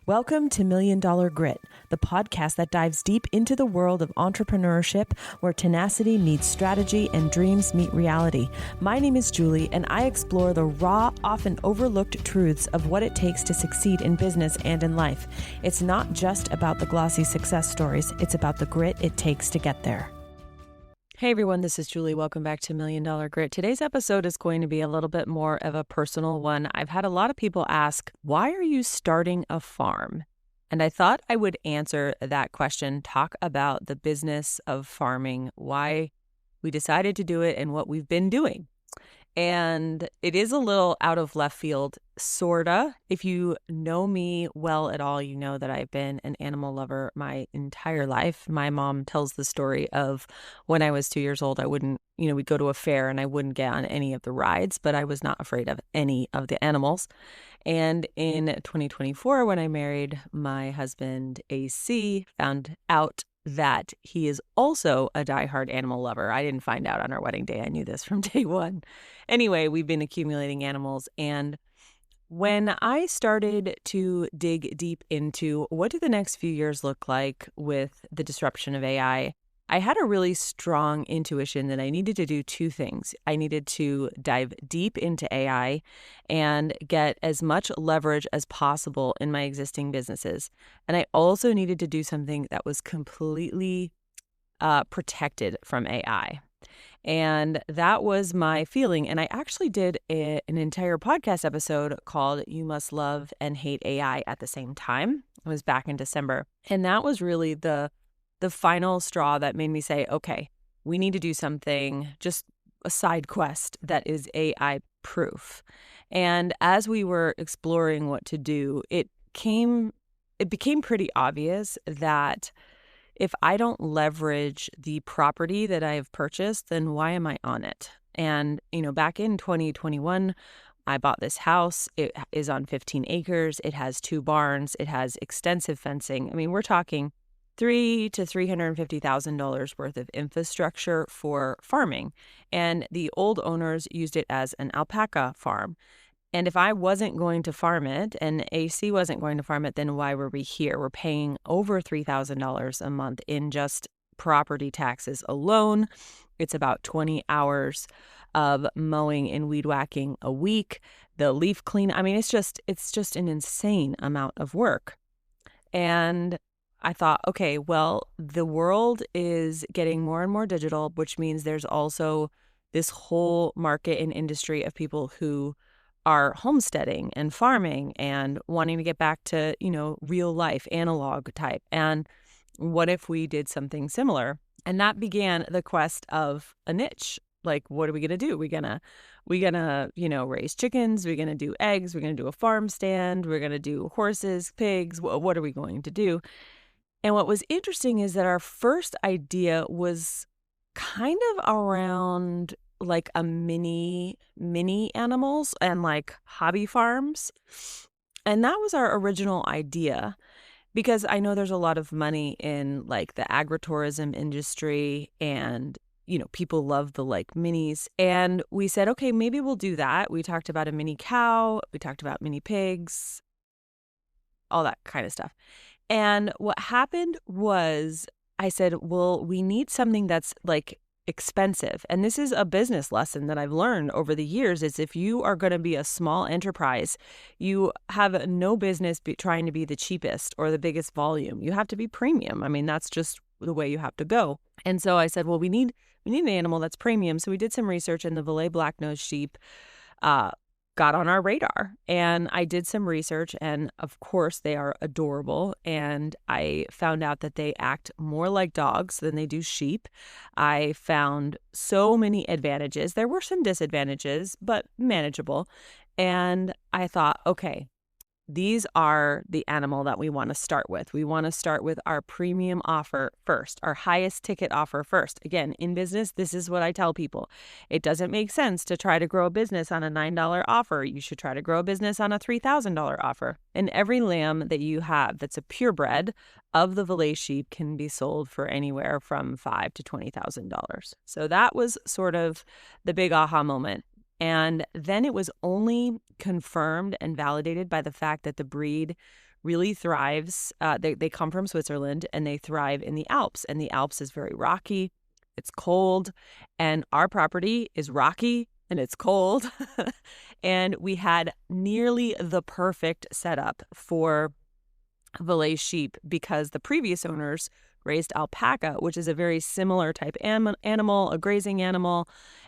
Welcome to Million Dollar Grit, the podcast that dives deep into the world of entrepreneurship where tenacity meets strategy and dreams meet reality. My name is Julie, and I explore the raw, often overlooked truths of what it takes to succeed in business and in life. It's not just about the glossy success stories, it's about the grit it takes to get there. Hey everyone, this is Julie. Welcome back to Million Dollar Grit. Today's episode is going to be a little bit more of a personal one. I've had a lot of people ask, why are you starting a farm? And I thought I would answer that question, talk about the business of farming, why we decided to do it and what we've been doing. And it is a little out of left field, sorta. If you know me well at all, you know that I've been an animal lover my entire life. My mom tells the story of when I was 2 years old, I wouldn't, we'd go to a fair and I wouldn't get on any of the rides, but I was not afraid of any of the animals. And in 2024, when I married my husband, AC, found out that he is also a diehard animal lover. I didn't find out on our wedding day. I knew this from day one. Anyway, we've been accumulating animals. And when I started to dig deep into what do the next few years look like with the disruption of AI, I had a really strong intuition that I needed to do two things. I needed to dive deep into AI and get as much leverage as possible in my existing businesses. And I also needed to do something that was completely protected from AI. And that was my feeling. And I actually did an entire podcast episode called You Must Love and Hate AI at the same time. It was back in December. And that was really the final straw that made me say, okay, we need to do something, just a side quest that is AI proof. And as we were exploring what to do, it became pretty obvious that if I don't leverage the property that I have purchased, then why am I on it? And, back in 2021, I bought this house. It is on 15 acres. It has 2 barns. It has extensive fencing. I mean, we're talking $300,000 to $350,000 worth of infrastructure for farming. And the old owners used it as an alpaca farm. And if I wasn't going to farm it and AC wasn't going to farm it, then why were we here? We're paying over $3,000 a month in just property taxes alone. It's about 20 hours of mowing and weed whacking a week. The leaf clean. I mean, it's just an insane amount of work. And I thought, okay, well, the world is getting more and more digital, which means there's also this whole market and industry of people who are homesteading and farming and wanting to get back to, real life, analog type. And what if we did something similar? And that began the quest of a niche. Like, what are we going to do? We gonna, raise chickens. We're going to do eggs. We're going to do a farm stand. We're going to do horses, pigs. What are we going to do? And what was interesting is that our first idea was kind of around like a mini animals and like hobby farms. And that was our original idea because I know there's a lot of money in like the agritourism industry and, people love the like minis. And we said, okay, maybe we'll do that. We talked about a mini cow. We talked about mini pigs, all that kind of stuff. And what happened was I said, well, we need something that's like expensive. And this is a business lesson that I've learned over the years is if you are going to be a small enterprise, you have no business trying to be the cheapest or the biggest volume. You have to be premium. I mean, that's just the way you have to go. And so I said, well, we need an animal that's premium. So we did some research and the Valais Blacknose sheep got on our radar. And I did some research and of course they are adorable. And I found out that they act more like dogs than they do sheep. I found so many advantages. There were some disadvantages, but manageable. And I thought, okay, these are the animal that we want to start with. We want to start with our premium offer first, our highest ticket offer first. Again, in business, this is what I tell people. It doesn't make sense to try to grow a business on a $9 offer. You should try to grow a business on a $3,000 offer. And every lamb that you have that's a purebred of the Valais sheep can be sold for anywhere from $5,000 to $20,000. So that was sort of the big aha moment. And then it was only confirmed and validated by the fact that the breed really thrives. They come from Switzerland and they thrive in the Alps. And the Alps is very rocky. It's cold. And our property is rocky and it's cold. And we had nearly the perfect setup for Valais sheep because the previous owners raised alpaca, which is a very similar type animal, a grazing animal.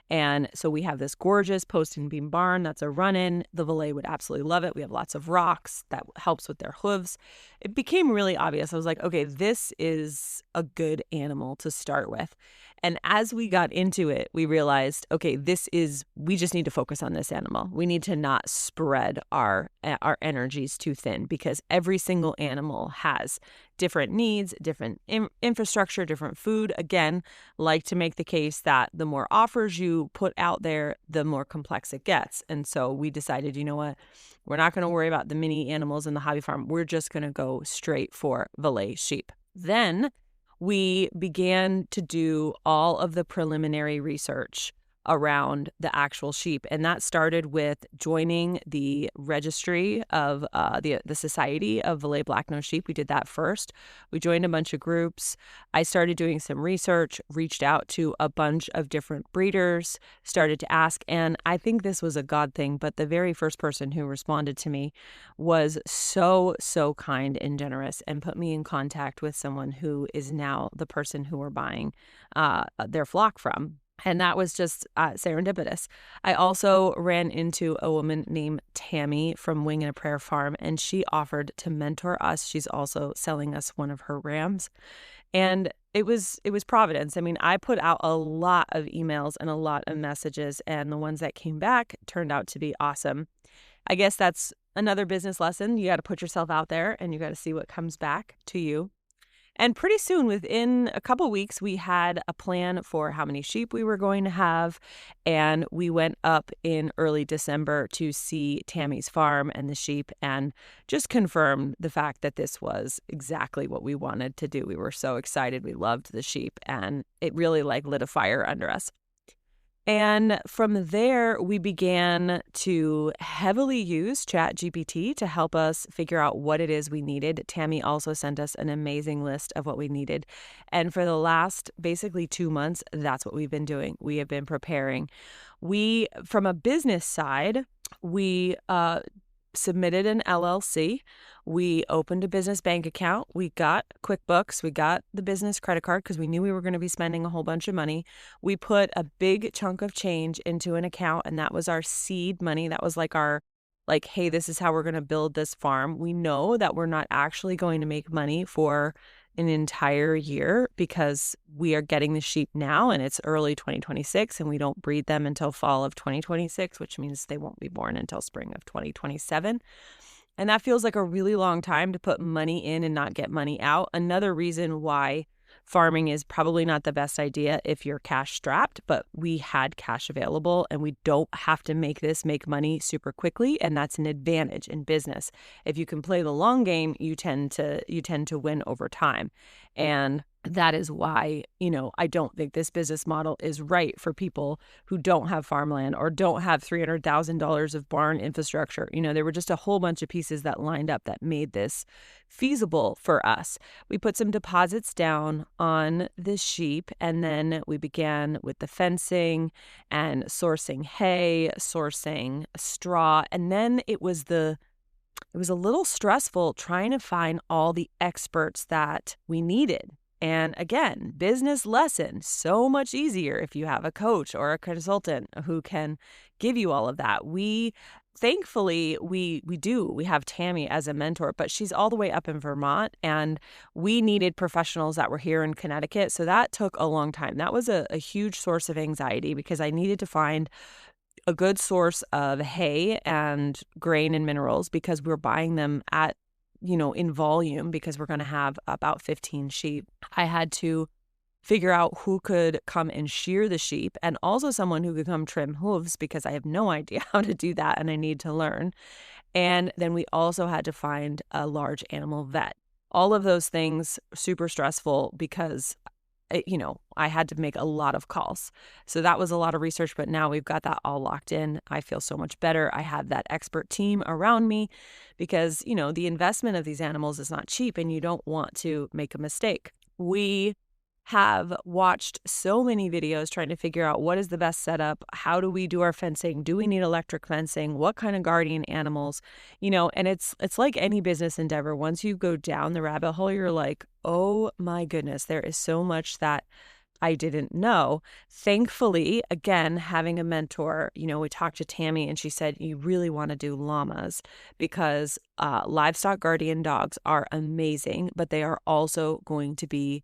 And so we have this gorgeous post and beam barn that's a run-in. The Valais would absolutely love it. We have lots of rocks that helps with their hooves. It became really obvious. I was like, okay, this is a good animal to start with. And as we got into it, we realized, okay, we just need to focus on this animal. We need to not spread our energies too thin because every single animal has different needs, different infrastructure, different food. Again, like to make the case that the more offers you put out there, the more complex it gets. And so we decided, you know what? We're not going to worry about the mini animals in the hobby farm. We're just going to go straight for Valais sheep. Then we began to do all of the preliminary research around the actual sheep. And that started with joining the registry of the Society of Valais Blacknose sheep. We did that first. We joined a bunch of groups. I started doing some research, reached out to a bunch of different breeders, started to ask. And I think this was a God thing, but the very first person who responded to me was so, so kind and generous and put me in contact with someone who is now the person who we're buying their flock from. And that was just serendipitous. I also ran into a woman named Tammy from Wing and a Prayer Farm, and she offered to mentor us. She's also selling us one of her rams. And it was providence. I mean, I put out a lot of emails and a lot of messages, and the ones that came back turned out to be awesome. I guess that's another business lesson. You got to put yourself out there, and you got to see what comes back to you. And pretty soon, within a couple weeks, we had a plan for how many sheep we were going to have. And we went up in early December to see Tammy's farm and the sheep and just confirmed the fact that this was exactly what we wanted to do. We were so excited. We loved the sheep, and it really lit a fire under us. And from there, we began to heavily use ChatGPT to help us figure out what it is we needed. Tammy also sent us an amazing list of what we needed. And for the last basically 2 months, that's what we've been doing. We have been preparing. From a business side, we submitted an LLC. We opened a business bank account. We got QuickBooks. We got the business credit card because we knew we were going to be spending a whole bunch of money. We put a big chunk of change into an account, and that was our seed money. That was hey, this is how we're going to build this farm. We know that we're not actually going to make money for an entire year because we are getting the sheep now and it's early 2026 and we don't breed them until fall of 2026, which means they won't be born until spring of 2027. And that feels like a really long time to put money in and not get money out. Another reason why farming is probably not the best idea if you're cash strapped, but we had cash available and we don't have to make money super quickly. And that's an advantage in business. If you can play the long game, you tend to win over time. And that is why, I don't think this business model is right for people who don't have farmland or don't have $300,000 of barn infrastructure. There were just a whole bunch of pieces that lined up that made this feasible for us. We put some deposits down on the sheep, and then we began with the fencing and sourcing hay, sourcing straw, and then it was a little stressful trying to find all the experts that we needed. And again, business lesson, so much easier if you have a coach or a consultant who can give you all of that. Thankfully, we have Tammy as a mentor, but she's all the way up in Vermont, and we needed professionals that were here in Connecticut. So that took a long time. That was a huge source of anxiety because I needed to find a good source of hay and grain and minerals because we're buying them at in volume because we're going to have about 15 sheep. I had to figure out who could come and shear the sheep and also someone who could come trim hooves because I have no idea how to do that and I need to learn. And then we also had to find a large animal vet. All of those things super stressful because I had to make a lot of calls. So that was a lot of research, but now we've got that all locked in. I feel so much better. I have that expert team around me because, the investment of these animals is not cheap and you don't want to make a mistake. We have watched so many videos trying to figure out what is the best setup. How do we do our fencing? Do we need electric fencing? What kind of guardian animals? And it's like any business endeavor. Once you go down the rabbit hole, you're like, oh my goodness, there is so much that I didn't know. Thankfully, again, having a mentor, we talked to Tammy and she said, you really want to do llamas because livestock guardian dogs are amazing, but they are also going to be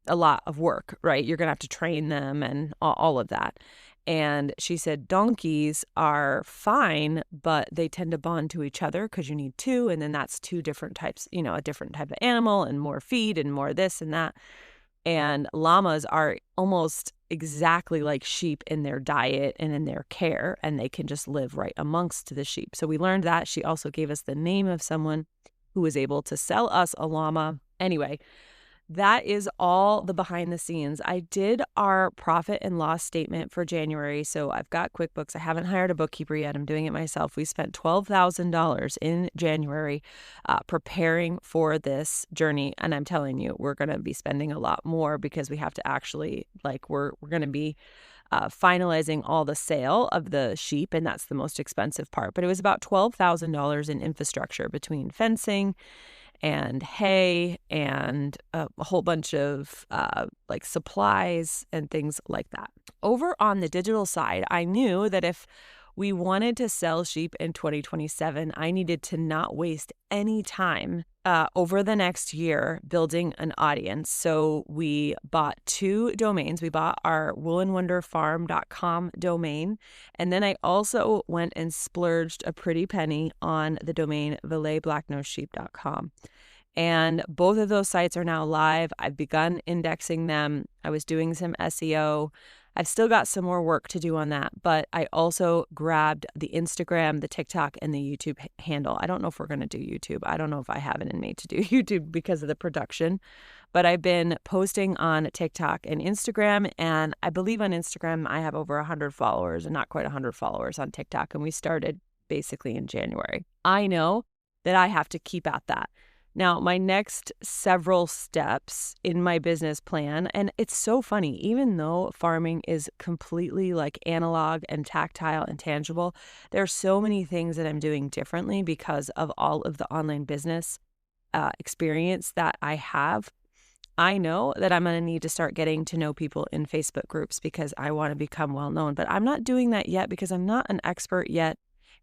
a lot of work, right? You're going to have to train them and all of that. And she said donkeys are fine, but they tend to bond to each other because you need two. And then that's two different types, a different type of animal and more feed and more this and that. And llamas are almost exactly like sheep in their diet and in their care, and they can just live right amongst the sheep. So we learned that. She also gave us the name of someone who was able to sell us a llama. Anyway, that is all the behind the scenes. I did our profit and loss statement for January. So I've got QuickBooks. I haven't hired a bookkeeper yet. I'm doing it myself. We spent $12,000 in January preparing for this journey. And I'm telling you, we're going to be spending a lot more because we have to actually, we're going to be finalizing all the sale of the sheep. And that's the most expensive part. But it was about $12,000 in infrastructure between fencing and hay and a whole bunch of supplies and things like that. Over on the digital side, I knew that if we wanted to sell sheep in 2027, I needed to not waste any time over the next year building an audience. So we bought 2 domains. We bought our woolandwonderfarm.com domain. And then I also went and splurged a pretty penny on the domain valaisblacknosesheep.com. And both of those sites are now live. I've begun indexing them. I was doing some SEO. I've still got some more work to do on that, but I also grabbed the Instagram, the TikTok, and the YouTube handle. I don't know if we're going to do YouTube. I don't know if I have it in me to do YouTube because of the production, but I've been posting on TikTok and Instagram, and I believe on Instagram I have over 100 followers and not quite 100 followers on TikTok, and we started basically in January. I know that I have to keep at that. Now, my next several steps in my business plan, and it's so funny, even though farming is completely analog and tactile and tangible, there are so many things that I'm doing differently because of all of the online business experience that I have. I know that I'm going to need to start getting to know people in Facebook groups because I want to become well known, but I'm not doing that yet because I'm not an expert yet.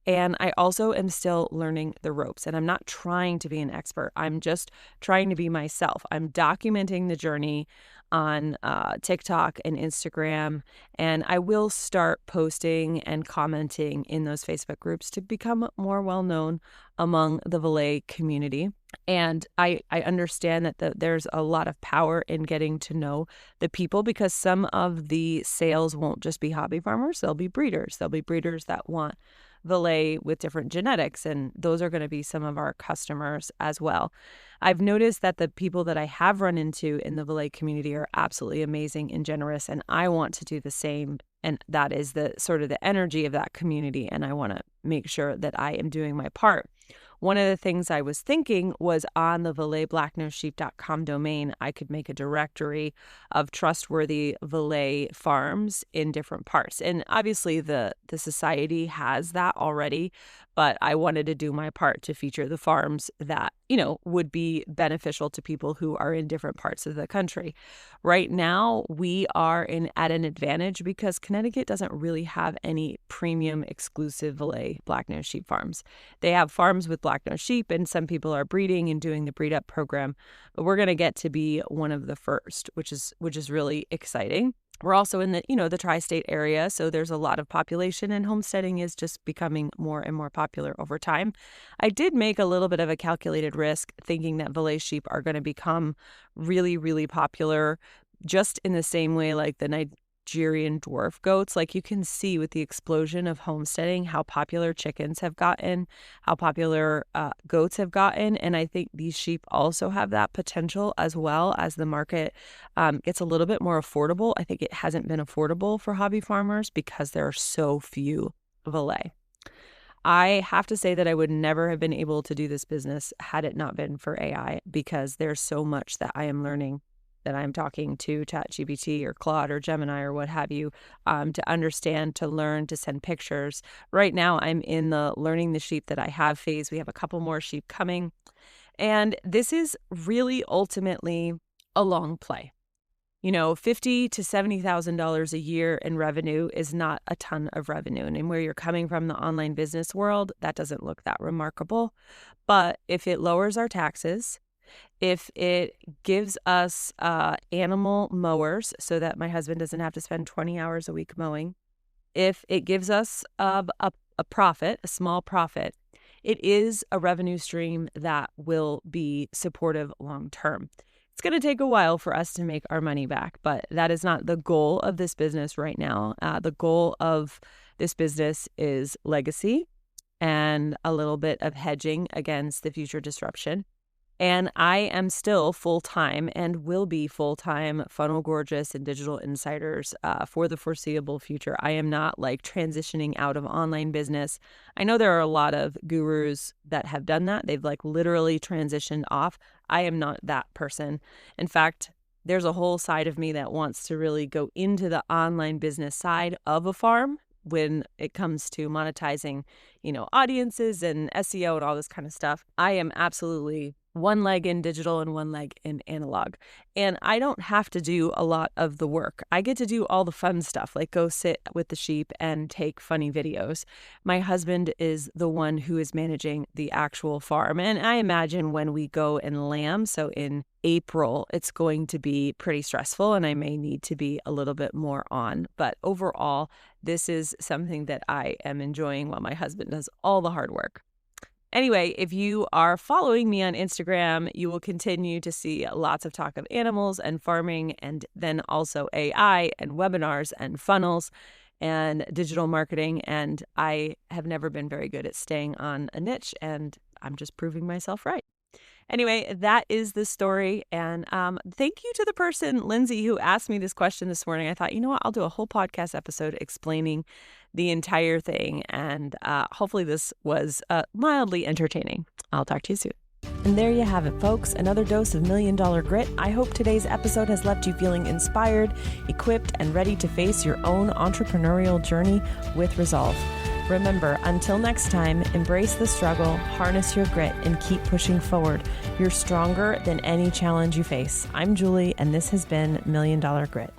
And I also am still learning the ropes, and I'm not trying to be an expert. I'm just trying to be myself. I'm documenting the journey on TikTok and Instagram, and I will start posting and commenting in those Facebook groups to become more well-known among the Valais community. And I understand that there's a lot of power in getting to know the people because some of the sales won't just be hobby farmers. They'll be breeders. They'll be breeders that want Valais with different genetics, and those are going to be some of our customers as well. I've noticed that the people that I have run into in the Valais community are absolutely amazing and generous, and I want to do the same. And that is the sort of the energy of that community, and I want to make sure that I am doing my part. One of the things I was thinking was on the valaisblacknosesheep.com domain, I could make a directory of trustworthy Valais farms in different parts. And obviously the society has that already, but I wanted to do my part to feature the farms that, would be beneficial to people who are in different parts of the country. Right now, we are at an advantage because Connecticut doesn't really have any premium exclusive Valais Blacknose sheep farms. They have farms with Blacknose sheep, and some people are breeding and doing the breed up program, but we're going to get to be one of the first, which is really exciting. We're also in the tri-state area, so there's a lot of population, and homesteading is just becoming more and more popular over time. I did make a little bit of a calculated risk thinking that Valais sheep are going to become really, really popular just in the same way like the Nigerian dwarf goats. Like you can see with the explosion of homesteading, how popular chickens have gotten, how popular goats have gotten. And I think these sheep also have that potential as well as the market gets a little bit more affordable. I think it hasn't been affordable for hobby farmers because there are so few Valais. I have to say that I would never have been able to do this business had it not been for AI, because there's so much that I am learning, that I'm talking to ChatGPT or Claude or Gemini or what have you, to understand, to learn, to send pictures. Right now, I'm in the learning the sheep that I have phase. We have a couple more sheep coming. And this is really ultimately a long play. You know, $50,000 to $70,000 a year in revenue is not a ton of revenue. And where you're coming from, the online business world, that doesn't look that remarkable. But if it lowers our taxes, if it gives us animal mowers so that my husband doesn't have to spend 20 hours a week mowing, if it gives us a profit, a small profit, it is a revenue stream that will be supportive long term. It's going to take a while for us to make our money back, but that is not the goal of this business right now. The goal of this business is legacy and a little bit of hedging against the future disruption. And I am still full-time and will be full-time Funnel Gorgeous and Digital Insiders for the foreseeable future. I am not like transitioning out of online business. I know there are a lot of gurus that have done that. They've like literally transitioned off. I am not that person. In fact, there's a whole side of me that wants to really go into the online business side of a farm when it comes to monetizing, audiences and SEO and all this kind of stuff. I am absolutely one leg in digital and one leg in analog. And I don't have to do a lot of the work. I get to do all the fun stuff, like go sit with the sheep and take funny videos. My husband is the one who is managing the actual farm. And I imagine when we go and lamb, so in April, it's going to be pretty stressful and I may need to be a little bit more on. But overall, this is something that I am enjoying while my husband does all the hard work. Anyway, if you are following me on Instagram, you will continue to see lots of talk of animals and farming, and then also AI and webinars and funnels and digital marketing. And I have never been very good at staying on a niche, and I'm just proving myself right. Anyway, that is the story. And thank you to the person, Lindsay, who asked me this question this morning. I thought, you know what, I'll do a whole podcast episode explaining the entire thing. And hopefully this was mildly entertaining. I'll talk to you soon. And there you have it, folks. Another dose of $1 Million Grit. I hope today's episode has left you feeling inspired, equipped, and ready to face your own entrepreneurial journey with resolve. Remember, until next time, embrace the struggle, harness your grit, and keep pushing forward. You're stronger than any challenge you face. I'm Julie, and this has been $1 Million Grit.